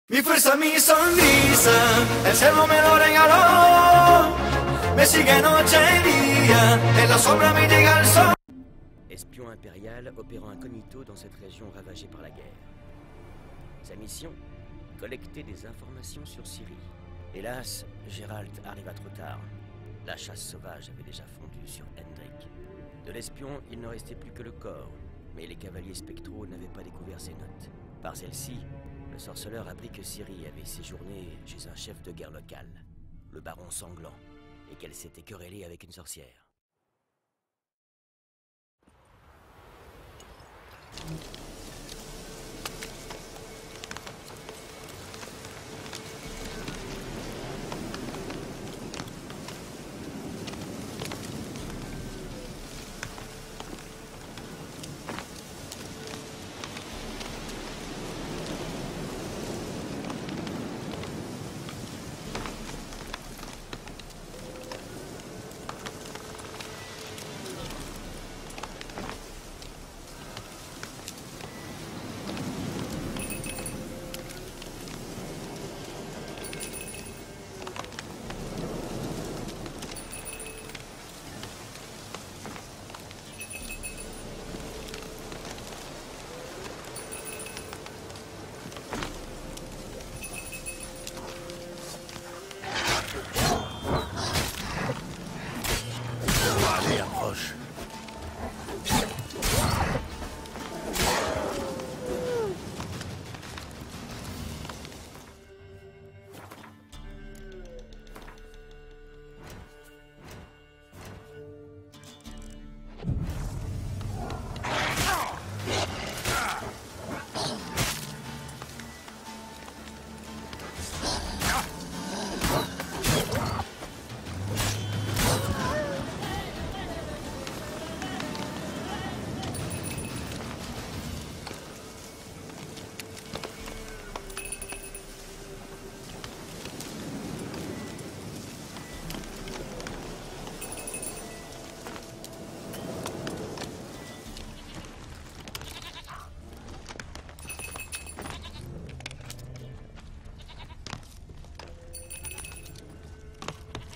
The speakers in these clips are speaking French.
Mi fuerza, mi sonrisa, el cielo me lo regaló. Me sigue noche y día, en la sombra me llega el sol. Espion impérial opérant incognito dans cette région ravagée par la guerre. Sa mission, collecter des informations sur Syrie. Hélas, Gérald arriva trop tard. La chasse sauvage avait déjà fondu sur Hendrik. De l'espion, il ne restait plus que le corps, mais les cavaliers spectraux n'avaient pas découvert ses notes. Par celle-ci, le sorceleur apprit que Ciri avait séjourné chez un chef de guerre local, le baron Sanglant, et qu'elle s'était querellée avec une sorcière. Allez, approche.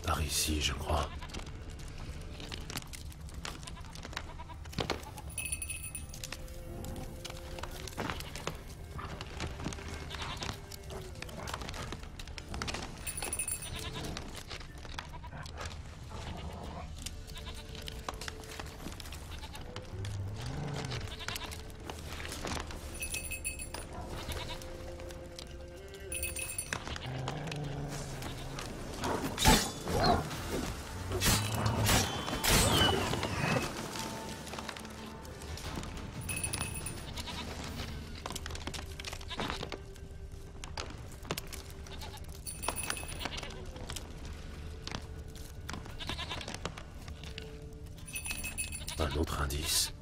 Par ici, je crois. Un autre indice.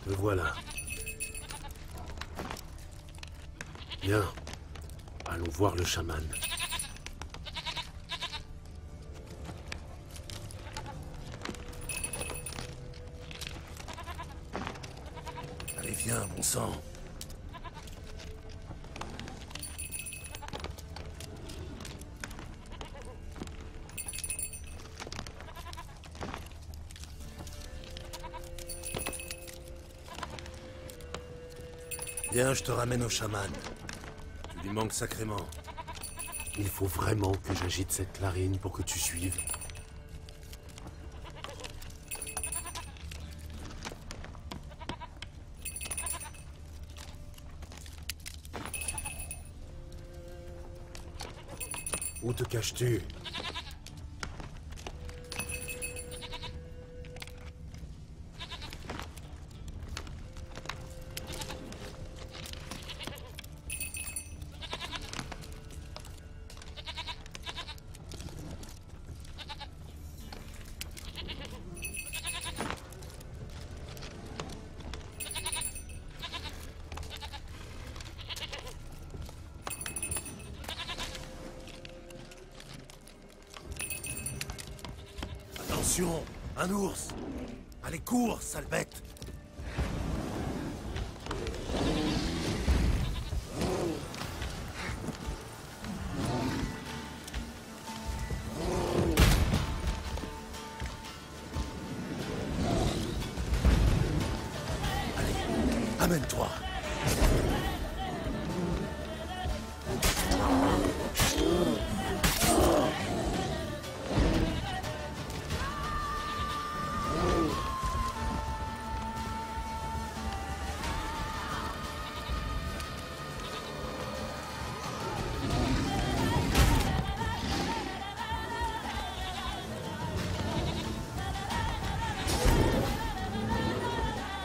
Le voilà. Bien. Allons voir le chaman. Allez, viens, bon sang. Viens, je te ramène au chaman. Tu lui manques sacrément. Il faut vraiment que j'agite cette clarine pour que tu suives. Où te caches-tu? Attention, un ours! Allez, cours, sale bête! Allez, amène-toi!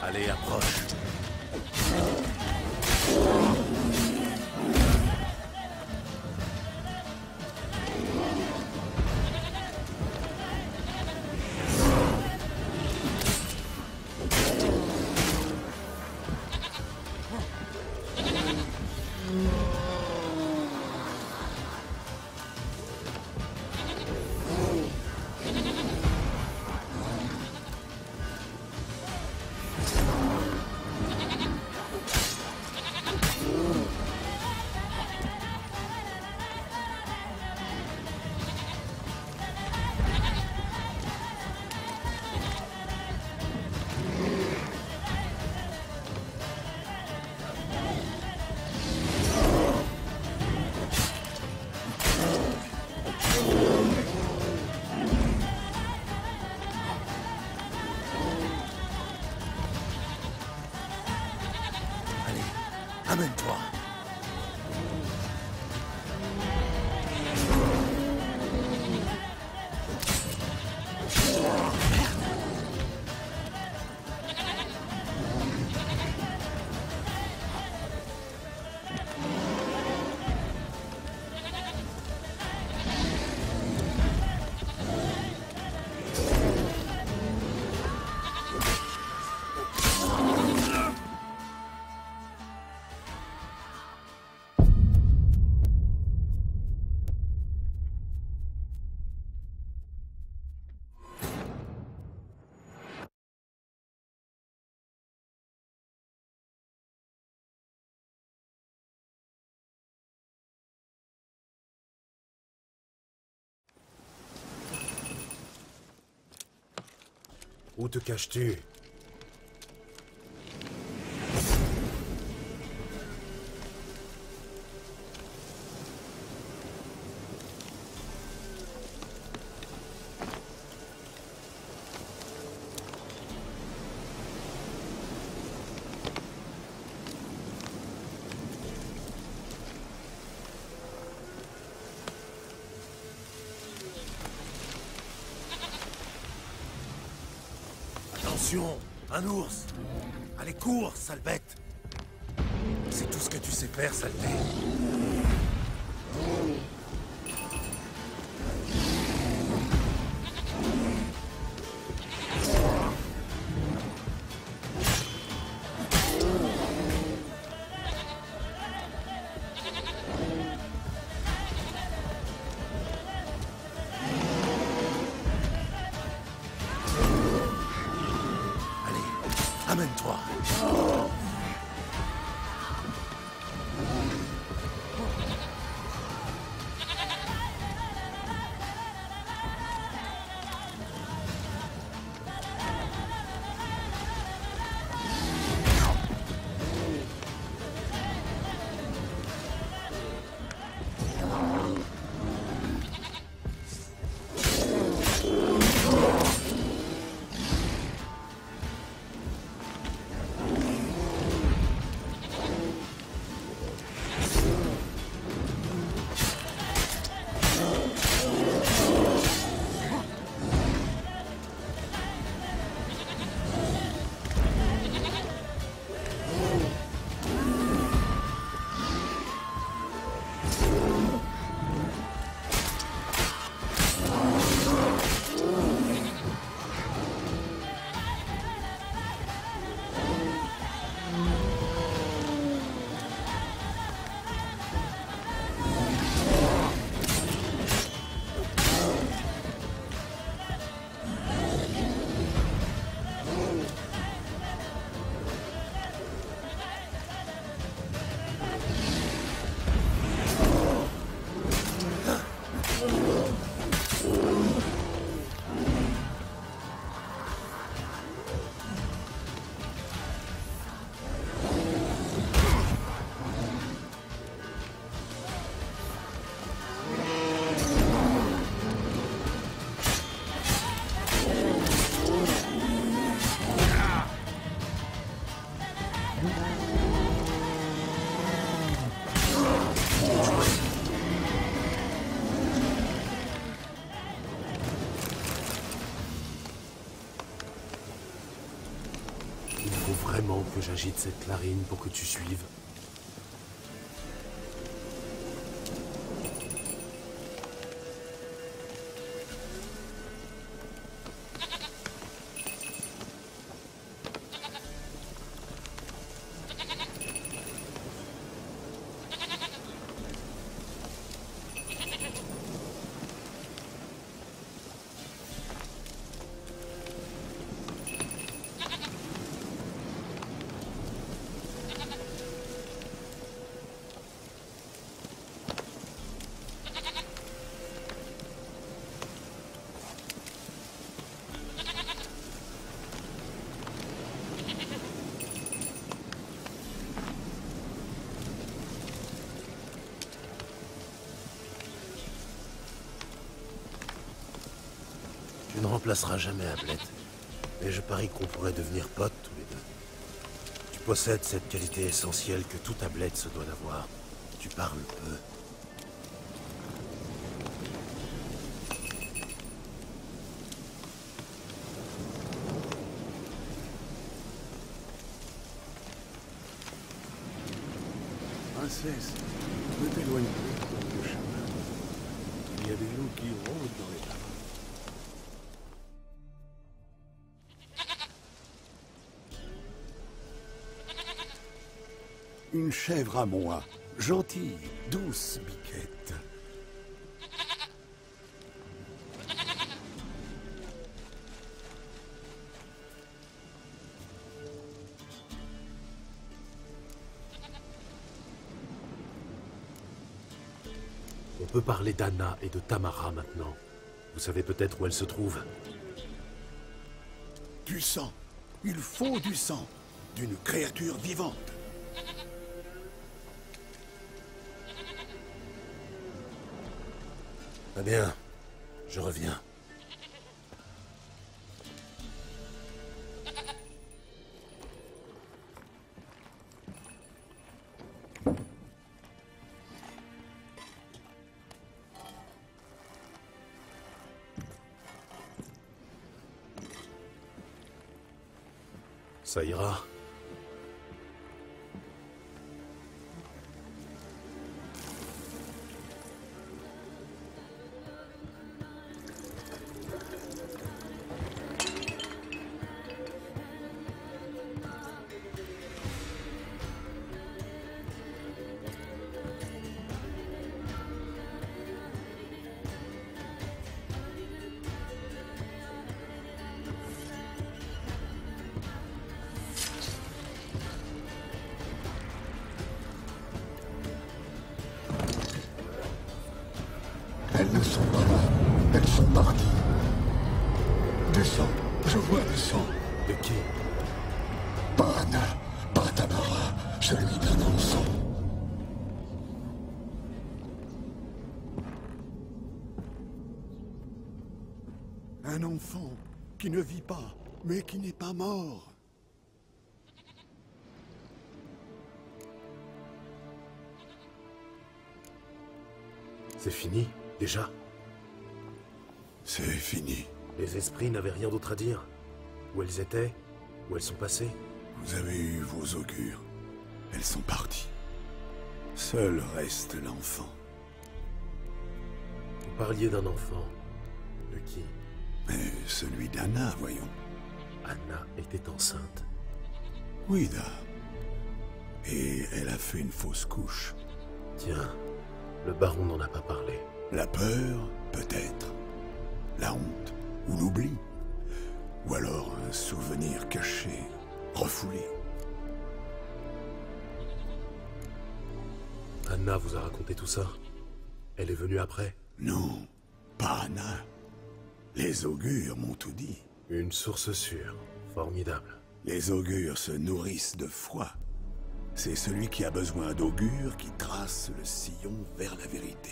Allez, approche. Amène-toi. Où te caches-tu? Attention, un ours! Allez, cours, sale bête! C'est tout ce que tu sais faire, saleté! Amène-toi. faut vraiment que j'agite cette clarine pour que tu suives. Tu ne remplaceras jamais Ablett, mais je parie qu'on pourrait devenir potes tous les deux. Tu possèdes cette qualité essentielle que tout Ablett se doit d'avoir. Tu parles peu. Princesse, ne t'éloigne plus de le chemin. Il y a des loups qui rôdent dans les arbres. Une chèvre à moi, gentille, douce biquette. On peut parler d'Anna et de Tamara maintenant. Vous savez peut-être où elles se trouvent. Du sang. Il faut du sang. D'une créature vivante. Très bien, je reviens. Ça ira. Elles ne sont pas là. Elles sont parties. Du sang. Je vois du sang. De qui? Pas Anna, pas Tamara, celui d'un enfant. Un enfant qui ne vit pas, mais qui n'est pas mort. C'est fini, déjà? C'est fini. Les esprits n'avaient rien d'autre à dire? Où elles étaient? Où elles sont passées? Vous avez eu vos augures. Elles sont parties. Seul reste l'enfant. Vous parliez d'un enfant. De qui? Mais celui d'Anna, voyons. Anna était enceinte. Oui, Da. Et elle a fait une fausse couche. Tiens, le baron n'en a pas parlé. La peur, peut-être. La honte, ou l'oubli. Ou alors un souvenir caché, refoulé. Anna vous a raconté tout ça? Elle est venue après? Non, pas Anna. Les augures m'ont tout dit. Une source sûre. Formidable. Les augures se nourrissent de foi. C'est celui qui a besoin d'augures qui trace le sillon vers la vérité.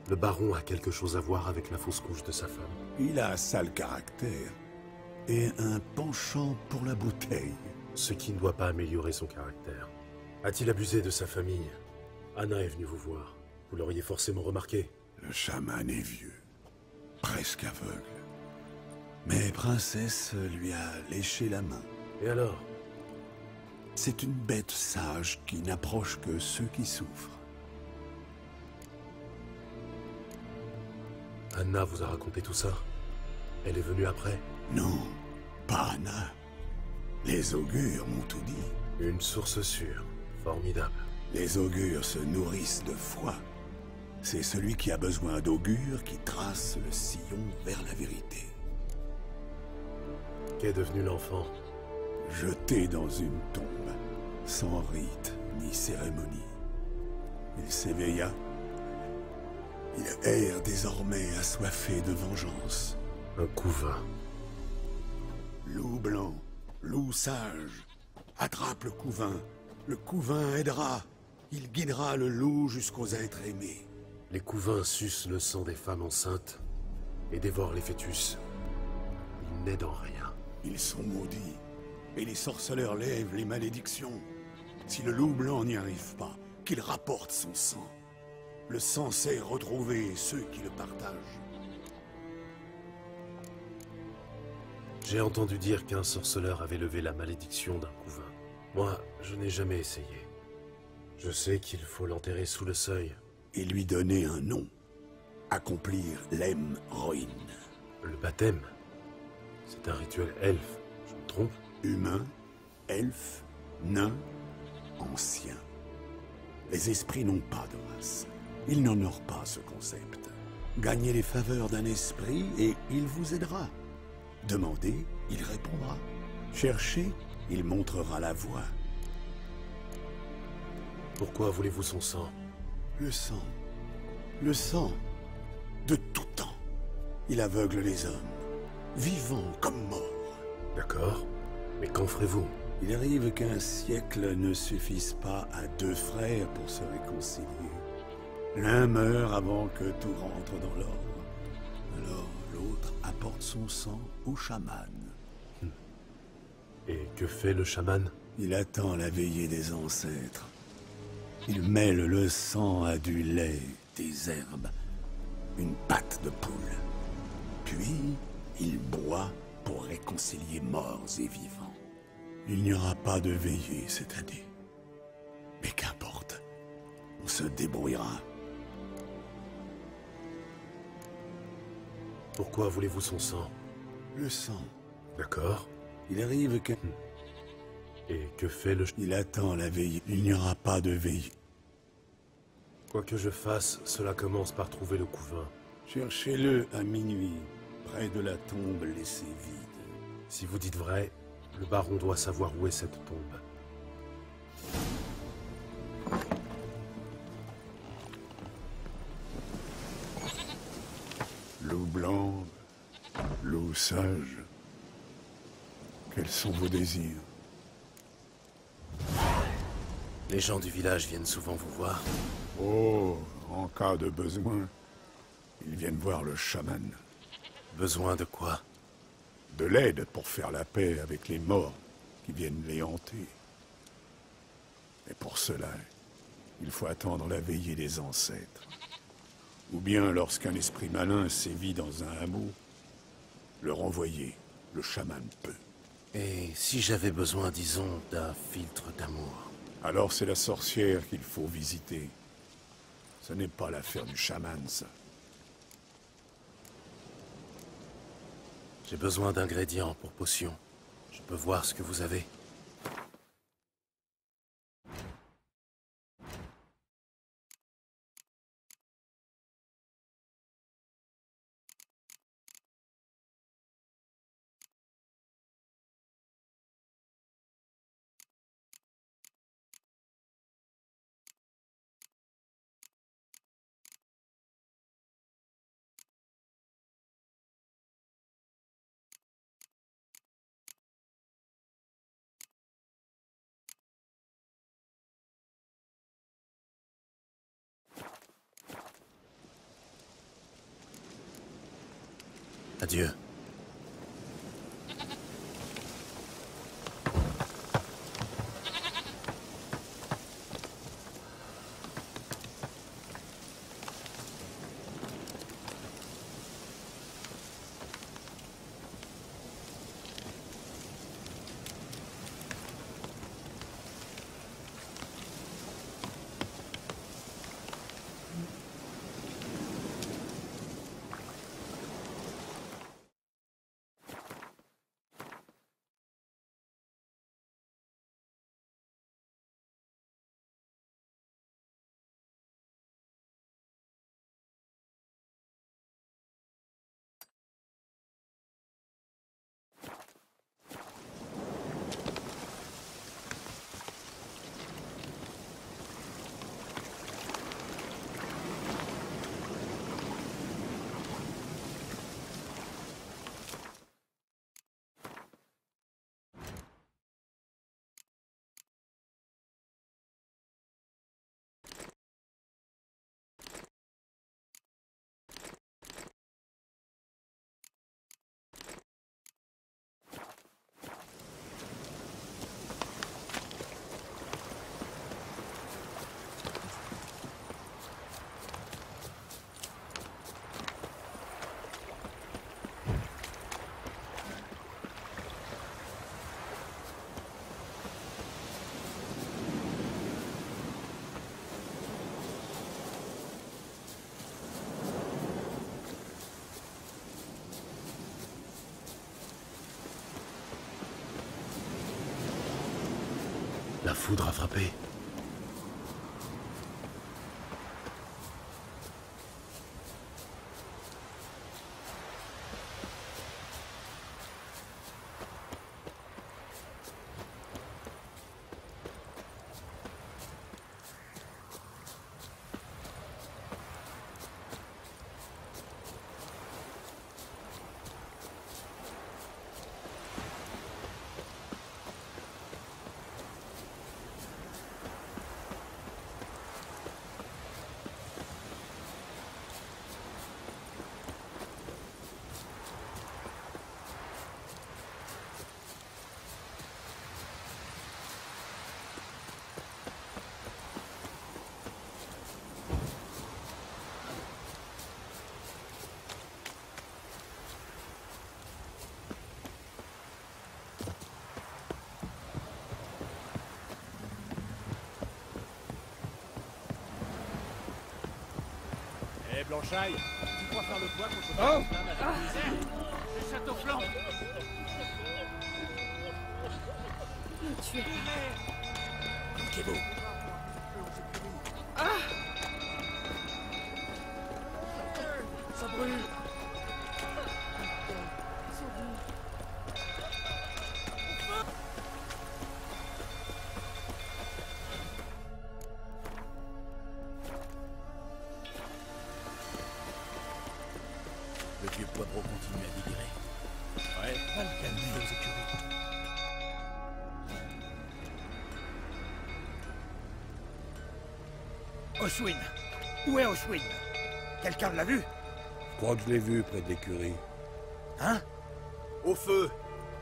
Le baron a quelque chose à voir avec la fausse couche de sa femme. Il a un sale caractère et un penchant pour la bouteille. Ce qui ne doit pas améliorer son caractère. A-t-il abusé de sa famille? Anna est venue vous voir. Vous l'auriez forcément remarqué. Le chaman est vieux. presque aveugle. Mais Princesse lui a léché la main. Et alors? C'est une bête sage qui n'approche que ceux qui souffrent. Anna vous a raconté tout ça? Elle est venue après? Non, pas Anna. Les augures m'ont tout dit. Une source sûre. Formidable. Les augures se nourrissent de foi. C'est celui qui a besoin d'augures qui trace le sillon vers la vérité. Qu'est devenu l'enfant? Jeté dans une tombe, sans rite ni cérémonie. Il s'éveilla. Il erre désormais assoiffé de vengeance. Un couvain. Loup blanc, loup sage, attrape le couvain. Le couvain aidera. Il guidera le loup jusqu'aux êtres aimés. Les couvains sucent le sang des femmes enceintes et dévorent les fœtus. Ils n'aident en rien. Ils sont maudits, et les sorceleurs lèvent les malédictions. Si le loup blanc n'y arrive pas, qu'il rapporte son sang. Le sang sait retrouver ceux qui le partagent. J'ai entendu dire qu'un sorceleur avait levé la malédiction d'un couvain. Moi, je n'ai jamais essayé. Je sais qu'il faut l'enterrer sous le seuil. Et lui donner un nom. Accomplir l'Em Roin. Le baptême, c'est un rituel elfe, je me trompe? Humain, elfe, nain, ancien. Les esprits n'ont pas de race. Ils n'honorent pas ce concept. Gagnez les faveurs d'un esprit et il vous aidera. Demandez, il répondra. Cherchez, il montrera la voie. Pourquoi voulez-vous son sang? Le sang. Le sang. De tout temps. Il aveugle les hommes. Vivants comme morts. D'accord, mais qu'en ferez-vous? Il arrive qu'un siècle ne suffise pas à deux frères pour se réconcilier. L'un meurt avant que tout rentre dans l'ordre. Alors l'autre apporte son sang au chaman. Et que fait le chaman? Il attend la veillée des ancêtres. Il mêle le sang à du lait, des herbes, une pâte de poule. Puis, il boit pour réconcilier morts et vivants. Il n'y aura pas de veillée cette année. Mais qu'importe, on se débrouillera. Pourquoi voulez-vous son sang? Le sang. D'accord. Il arrive que... Et que fait le... Il attend la veillée. Il n'y aura pas de veillée. Quoi que je fasse, cela commence par trouver le couvain. Cherchez-le à minuit, près de la tombe laissée vide. Si vous dites vrai, le baron doit savoir où est cette tombe. Loup blanc, loup sage, quels sont vos désirs? Les gens du village viennent souvent vous voir. Oh, en cas de besoin, ils viennent voir le chaman. Besoin de quoi? De l'aide pour faire la paix avec les morts qui viennent les hanter. Et pour cela, il faut attendre la veillée des ancêtres. Ou bien, lorsqu'un esprit malin sévit dans un hameau, le renvoyer, le chaman peut. Et si j'avais besoin, disons, d'un filtre d'amour? Alors c'est la sorcière qu'il faut visiter. Ce n'est pas l'affaire du chaman, ça. J'ai besoin d'ingrédients pour potions. Je peux voir ce que vous avez? Adieu. La foudre a frappé. Blanchaille, tu crois faire le poids contre ta femme avec misère? C'est château flanc. Ne tuez pas. Bloquez-vous. Ça brûle. Le vieux poivreau continue à délirer. Ouais, Va le calmer aux écuries. Oswin. Où est Oswin? Quelqu'un l'a vu? Je crois que je l'ai vu près de l'écurie. Hein? Au feu!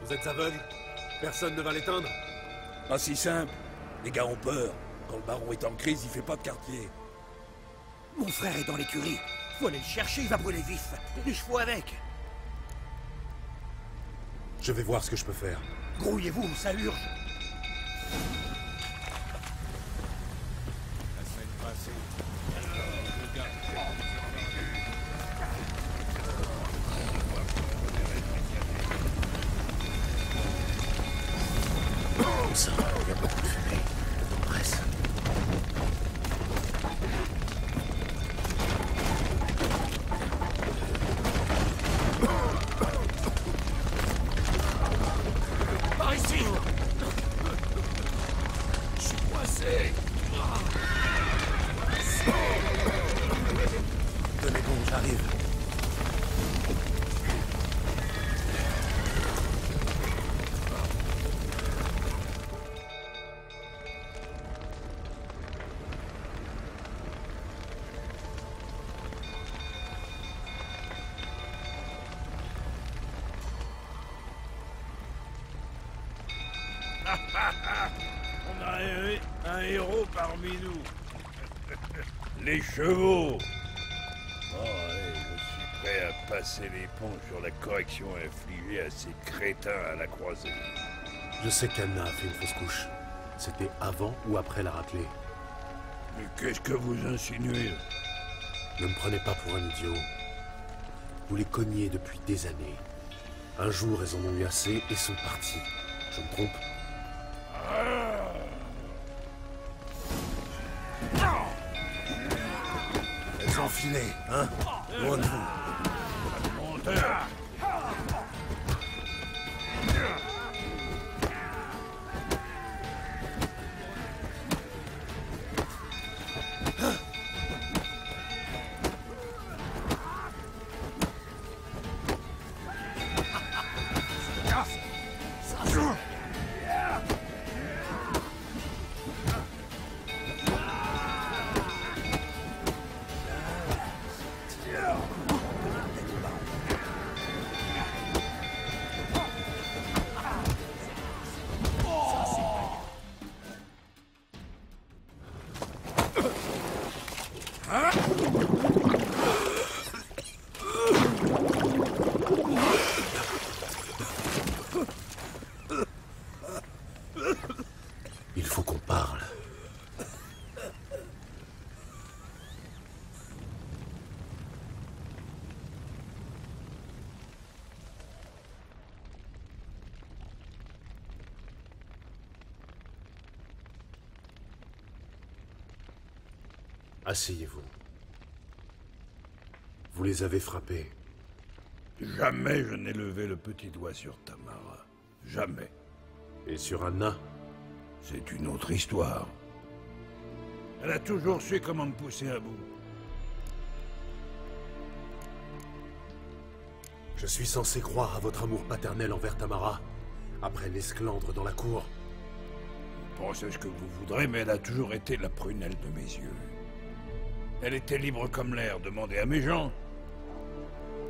Vous êtes aveugles? Personne ne va l'éteindre? Pas si simple. Les gars ont peur. Quand le baron est en crise, il fait pas de quartier. Mon frère est dans l'écurie. Faut aller le chercher, il va brûler vif. Les chevaux avec. Je vais voir ce que je peux faire. Grouillez-vous, ça urge. La semaine passée. Le gars. Ça, il y a beaucoup de fumée. On presse. Par ici! Je suis coincé! Tenez bon, j'arrive. On a un héros parmi nous. Les chevaux. Oh, allez, je suis prêt à passer l'éponge sur la correction infligée à ces crétins à la croisée. Je sais qu'Anna a fait une fausse couche. C'était avant ou après la raclée. Mais qu'est-ce que vous insinuez? Ne me prenez pas pour un idiot. Vous les cogniez depuis des années. Un jour, elles en ont eu assez et sont parties. Je me trompe? Elles ont filé, hein? Loin de vous. Monteur. Asseyez-vous. Vous les avez frappés. Jamais je n'ai levé le petit doigt sur Tamara. Jamais. Et sur Anna? C'est une autre histoire. Elle a toujours su comment me pousser à bout. Je suis censé croire à votre amour paternel envers Tamara, après l'esclandre dans la cour. Pensez ce que vous voudrez, mais elle a toujours été la prunelle de mes yeux. Elle était libre comme l'air, demandez à mes gens.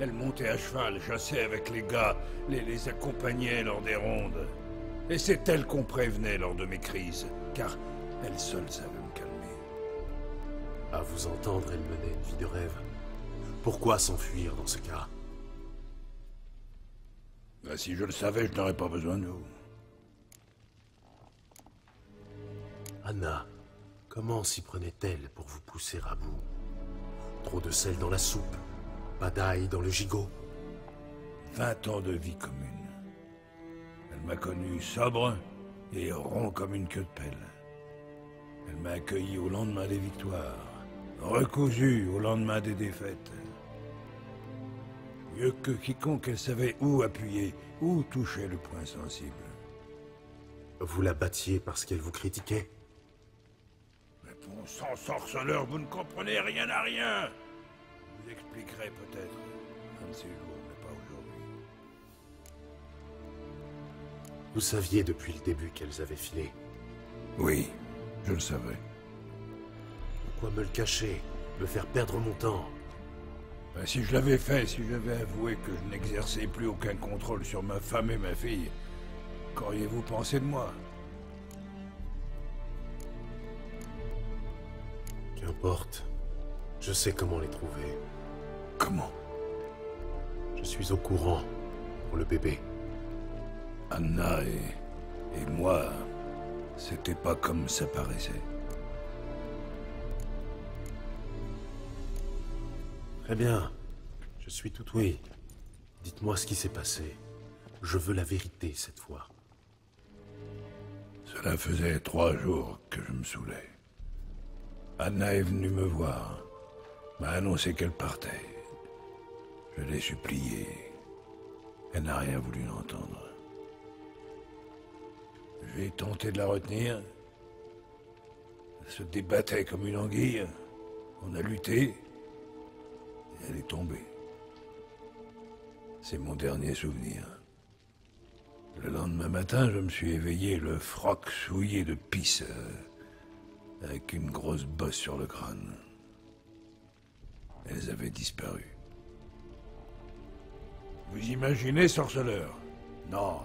Elle montait à cheval, chassait avec les gars, les accompagnait lors des rondes. Et c'est elle qu'on prévenait lors de mes crises, car elle seule savait me calmer. À vous entendre, elle menait une vie de rêve. Pourquoi s'enfuir dans ce cas? Ben, si je le savais, je n'aurais pas besoin de vous. Anna, comment s'y prenait-elle pour vous pousser à bout? Trop de sel dans la soupe, pas d'ail dans le gigot. 20 ans de vie commune. Elle m'a connu sobre et rond comme une queue de pelle. Elle m'a accueilli au lendemain des victoires, recousu au lendemain des défaites. Mieux que quiconque, elle savait où appuyer, où toucher le point sensible. Vous la battiez parce qu'elle vous critiquait? Mais bon sang, sorceleur, vous ne comprenez rien à rien. Je vous expliquerai peut-être un de ces jours, mais pas aujourd'hui. Vous saviez depuis le début qu'elles avaient filé. Oui, je le savais. Pourquoi me le cacher? Me faire perdre mon temps? Ben, si je l'avais fait, si j'avais avoué que je n'exerçais plus aucun contrôle sur ma femme et ma fille, qu'auriez-vous pensé de moi? Qu'importe. Je sais comment les trouver. Comment? Je suis au courant pour le bébé. Anna et moi, c'était pas comme ça paraissait. Très bien. Je suis tout oui. Dites-moi ce qui s'est passé. Je veux la vérité cette fois. Cela faisait 3 jours que je me saoulais. Anna est venue me voir, m'a annoncé qu'elle partait. Je l'ai suppliée. Elle n'a rien voulu entendre. J'ai tenté de la retenir. Elle se débattait comme une anguille. On a lutté. Et elle est tombée. C'est mon dernier souvenir. Le lendemain matin, je me suis éveillé, le froc souillé de pisse, avec une grosse bosse sur le crâne. Elles avaient disparu. Vous imaginez, sorceleur? Non,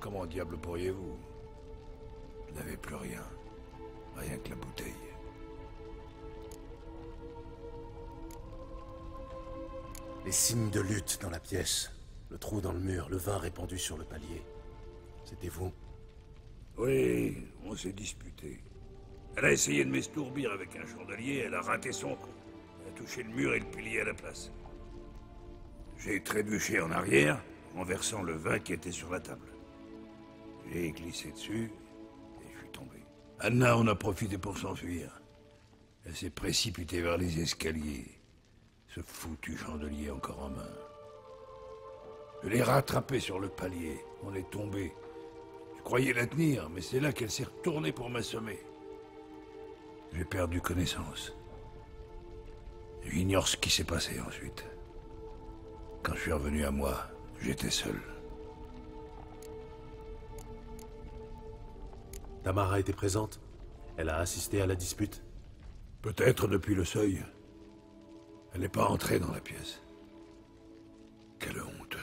comment diable pourriez-vous? Je n'avais plus rien. Rien que la bouteille. Les signes de lutte dans la pièce. Le trou dans le mur, le vin répandu sur le palier. C'était vous? Oui, on s'est disputé. Elle a essayé de m'estourbir avec un chandelier, elle a raté son coup. Elle a touché le mur et le pilier à la place. J'ai trébuché en arrière, renversant le vin qui était sur la table. J'ai glissé dessus et je suis tombé. Anna en a profité pour s'enfuir. Elle s'est précipitée vers les escaliers. Ce foutu chandelier encore en main. Je l'ai rattrapé sur le palier. On est tombé. Je croyais la tenir, mais c'est là qu'elle s'est retournée pour m'assommer. J'ai perdu connaissance. J'ignore ce qui s'est passé ensuite. Quand je suis revenu à moi, j'étais seul. Tamara était présente? Elle a assisté à la dispute? Peut-être depuis le seuil. Elle n'est pas entrée dans la pièce. Quelle honte.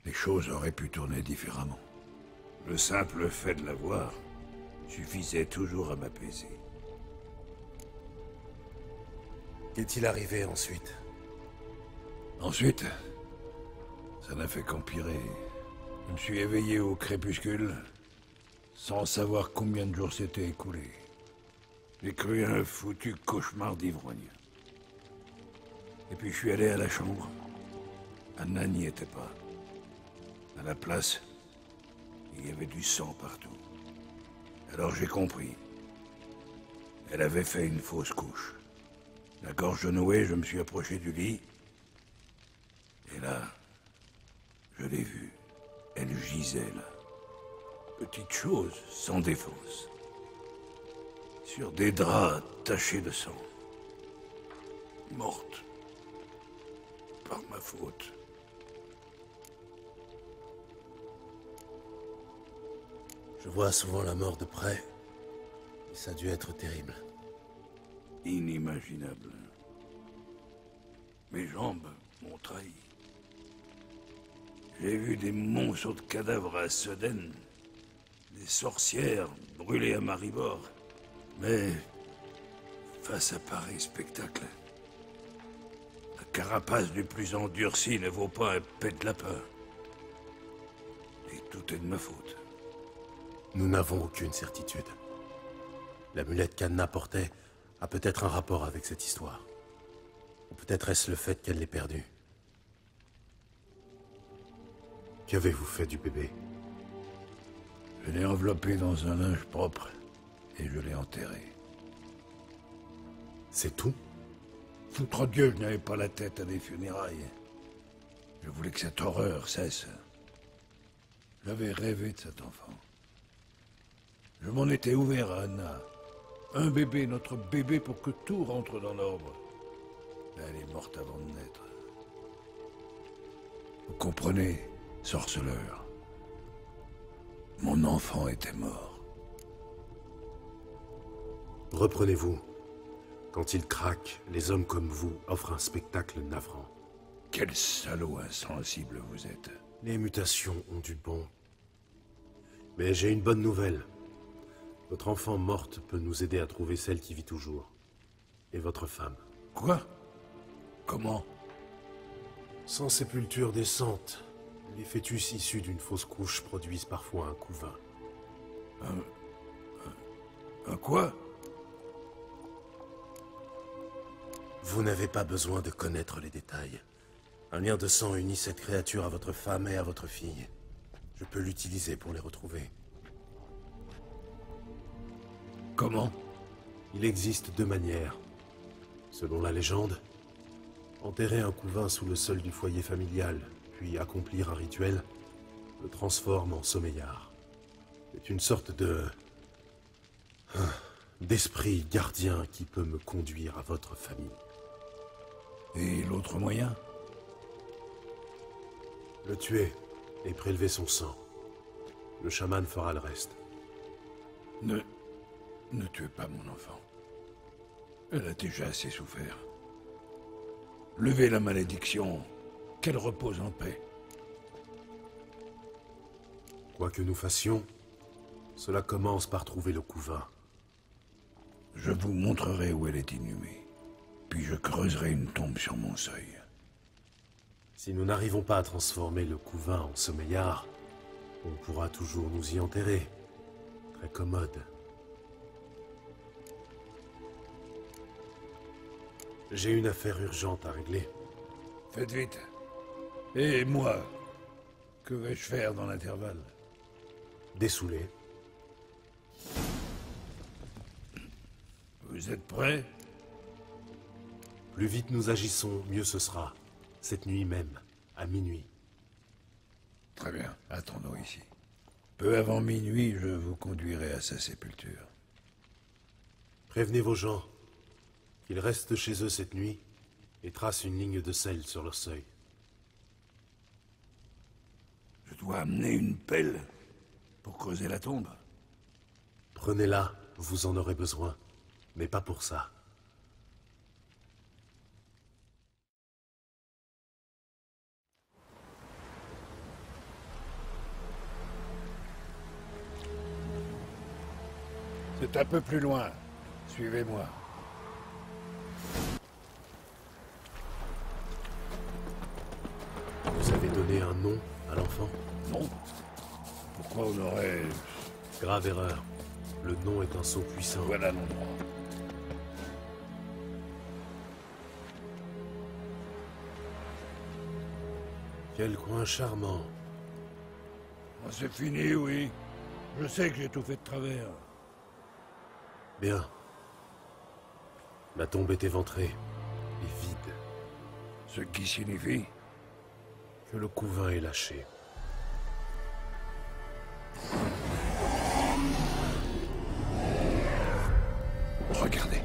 Les choses auraient pu tourner différemment. Le simple fait de la voir suffisait toujours à m'apaiser. Qu'est-il arrivé ensuite? Ensuite, ça n'a fait qu'empirer. Je me suis éveillé au crépuscule, sans savoir combien de jours s'étaient écoulés. J'ai cru un foutu cauchemar d'ivrogne. Et puis je suis allé à la chambre. Anna n'y était pas. À la place, il y avait du sang partout. Alors j'ai compris. Elle avait fait une fausse couche. La gorge nouée, je me suis approché du lit. Et là, je l'ai vue. Elle gisait là. Petite chose, sans défausse. Sur des draps tachés de sang. Morte. Par ma faute. Je vois souvent la mort de près. Et ça a dû être terrible. Inimaginable. Mes jambes m'ont trahi. J'ai vu des monceaux de cadavres à Soden, des sorcières brûlées à Maribor. Mais, face à pareil spectacle, la carapace du plus endurci ne vaut pas un pet-lapin. Et tout est de ma faute. Nous n'avons aucune certitude. L'amulette qu'Anna portait a peut-être un rapport avec cette histoire. Ou peut-être est-ce le fait qu'elle l'ait perdue. Qu'avez-vous fait du bébé? Je l'ai enveloppé dans un linge propre et je l'ai enterré. C'est tout? Foutre Dieu, je n'avais pas la tête à des funérailles. Je voulais que cette horreur cesse. J'avais rêvé de cet enfant. Je m'en étais ouvert à Anna. Un bébé, notre bébé, pour que tout rentre dans l'ordre. Mais elle est morte avant de naître. Vous comprenez, sorceleur? Mon enfant était mort. Reprenez-vous. Quand il craque, les hommes comme vous offrent un spectacle navrant. Quel salaud insensible vous êtes. Les mutations ont du bon. Mais j'ai une bonne nouvelle. Votre enfant morte peut nous aider à trouver celle qui vit toujours. Et votre femme. Quoi? Comment? Sans sépulture décente, les fœtus issus d'une fausse couche produisent parfois un couvain. Un quoi? Vous n'avez pas besoin de connaître les détails. Un lien de sang unit cette créature à votre femme et à votre fille. Je peux l'utiliser pour les retrouver. Comment? Il existe deux manières. Selon la légende, enterrer un couvain sous le sol du foyer familial, puis accomplir un rituel, le transforme en sommeillard. C'est une sorte d'esprit gardien qui peut me conduire à votre famille. Et l'autre moyen? Le tuer et prélever son sang. Le chaman fera le reste. Ne tuez pas mon enfant. Elle a déjà assez souffert. Levez la malédiction, qu'elle repose en paix. Quoi que nous fassions, cela commence par trouver le couvain. Je vous montrerai où elle est inhumée. Puis je creuserai une tombe sur mon seuil. Si nous n'arrivons pas à transformer le couvain en sommeillard, on pourra toujours nous y enterrer. Très commode. J'ai une affaire urgente à régler. Faites vite. Et moi, que vais-je faire dans l'intervalle? Dessouler. Vous êtes prêts? Plus vite nous agissons, mieux ce sera. Cette nuit même, à minuit. Très bien, attendons ici. Peu avant minuit, je vous conduirai à sa sépulture. Prévenez vos gens qu'ils restent chez eux cette nuit et tracent une ligne de sel sur leur seuil. Je dois amener une pelle pour creuser la tombe. Prenez-la, vous en aurez besoin, mais pas pour ça. C'est un peu plus loin. Suivez-moi. Vous avez donné un nom à l'enfant? Non. Pourquoi on aurait... Grave erreur. Le nom est un sceau puissant. Voilà l'endroit. Quel coin charmant. Oh, c'est fini, oui. Je sais que j'ai tout fait de travers. Bien. La tombe est éventrée. est vide. Ce qui signifie? Que le couvain est lâché. Regardez.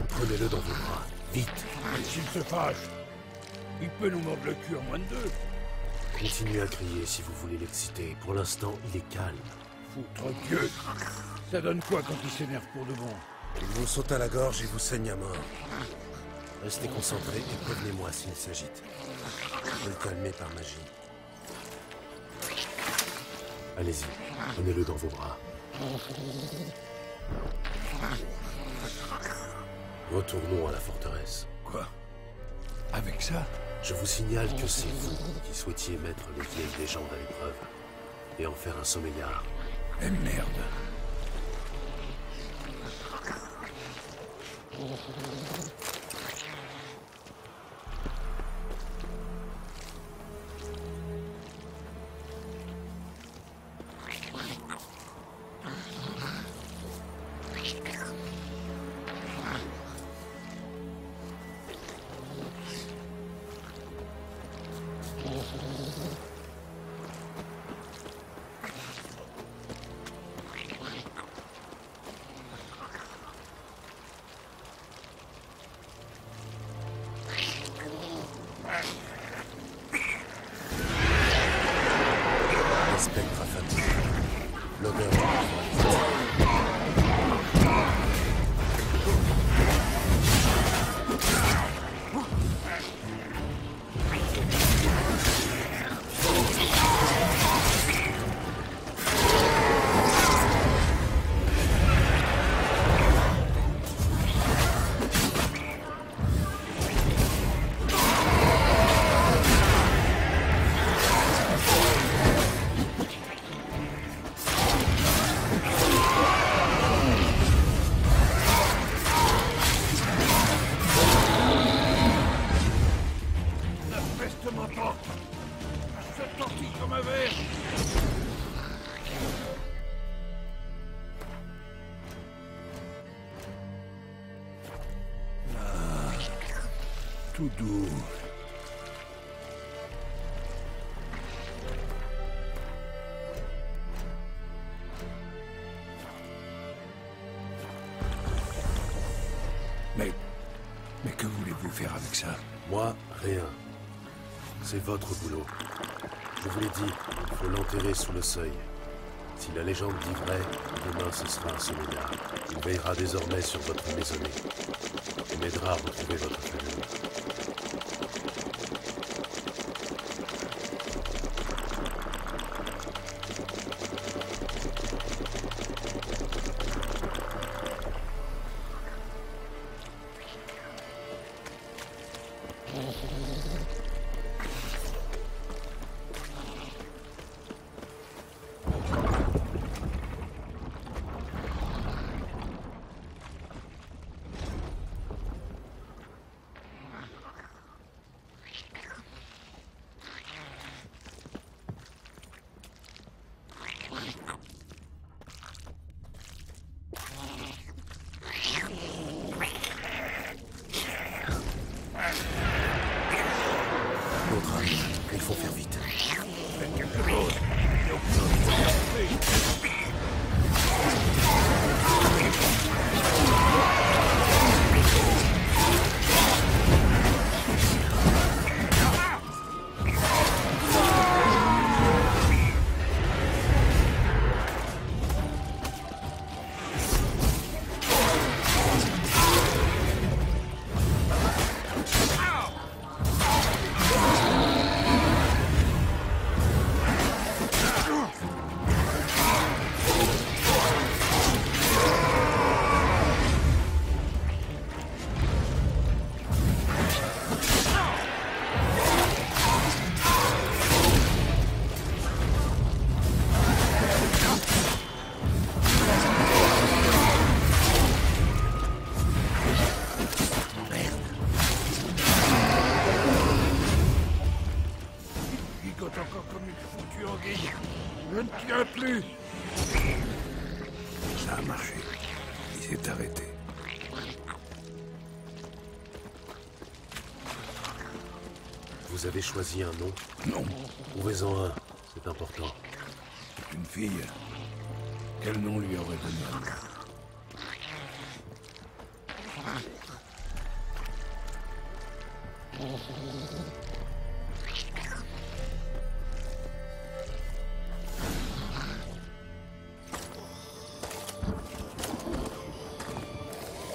Prenez-le dans vos bras, vite. Et s'il se fâche, il peut nous mordre le cul en moins de 2. Continuez à crier si vous voulez l'exciter. Pour l'instant, il est calme. Foutre Dieu. Ça donne quoi quand il s'énerve pour de bon? Il vous saute à la gorge et vous saigne à mort. Restez concentrés et prévenez-moi s'il s'agite. Je vais le calmer par magie. Allez-y, prenez-le dans vos bras. Retournons à la forteresse. Quoi? Avec ça? Je vous signale que c'est vous qui souhaitiez mettre les vieilles légendes à l'épreuve et en faire un sommeillard. Eh merde. Spectre affamé. L'odeur. Tout doux. Mais que voulez-vous faire avec ça? Moi, rien. C'est votre boulot. Je vous l'ai dit, il faut l'enterrer sous le seuil. Si la légende dit vrai, demain ce sera un sommeillard. Il veillera désormais sur votre maisonnée. Il m'aidera à retrouver votre famille. Il faut faire vite. Faites quelque chose. encore comme une foutue anguille. Je ne tiens plus. Ça a marché. Il s'est arrêté. Vous avez choisi un nom? Non, Trouvez-en un, c'est important. c'est une fille. Quel nom lui aurait donné?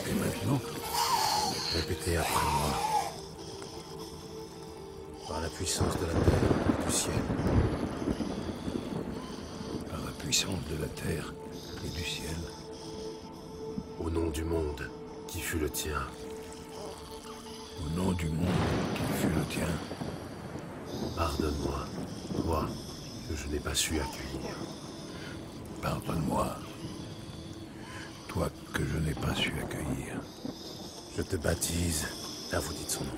Et maintenant? Répétez après moi. Par la puissance de la terre et du ciel. Par la puissance de la terre et du ciel. Au nom du monde qui fut le tien. Au nom du monde qui fut le tien. Pardonne-moi, toi, que je n'ai pas su accueillir. Pardonne-moi. Toi que je n'ai pas su accueillir. Je te baptise, là vous dites son nom,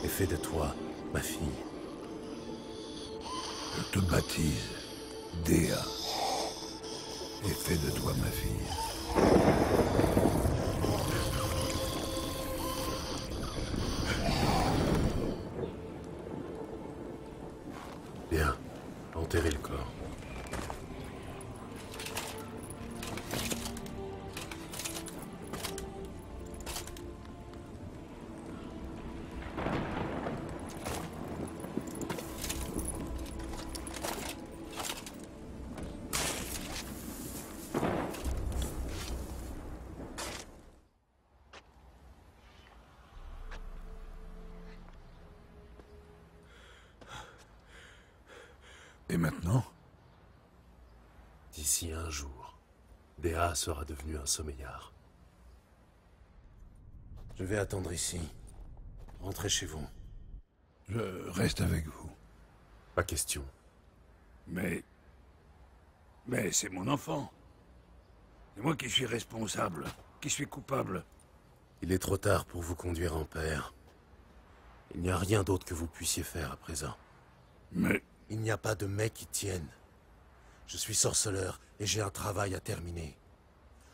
et fais de toi ma fille. Je te baptise, Dea. Et fais de toi ma fille. Bien, enterrez le corps. Et maintenant? D'ici un jour, Dea sera devenu un sommeillard. Je vais attendre ici. Rentrez chez vous. Je reste avec vous. Pas question. Mais c'est mon enfant. C'est moi qui suis responsable, qui suis coupable. Il est trop tard pour vous conduire en père. Il n'y a rien d'autre que vous puissiez faire à présent. Mais Il n'y a pas de mais qui tienne. Je suis sorceleur et j'ai un travail à terminer.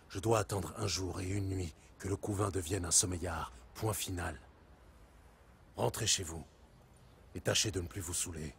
Je dois attendre un jour et une nuit que le couvain devienne un sommeillard. Point final. Rentrez chez vous et tâchez de ne plus vous saouler.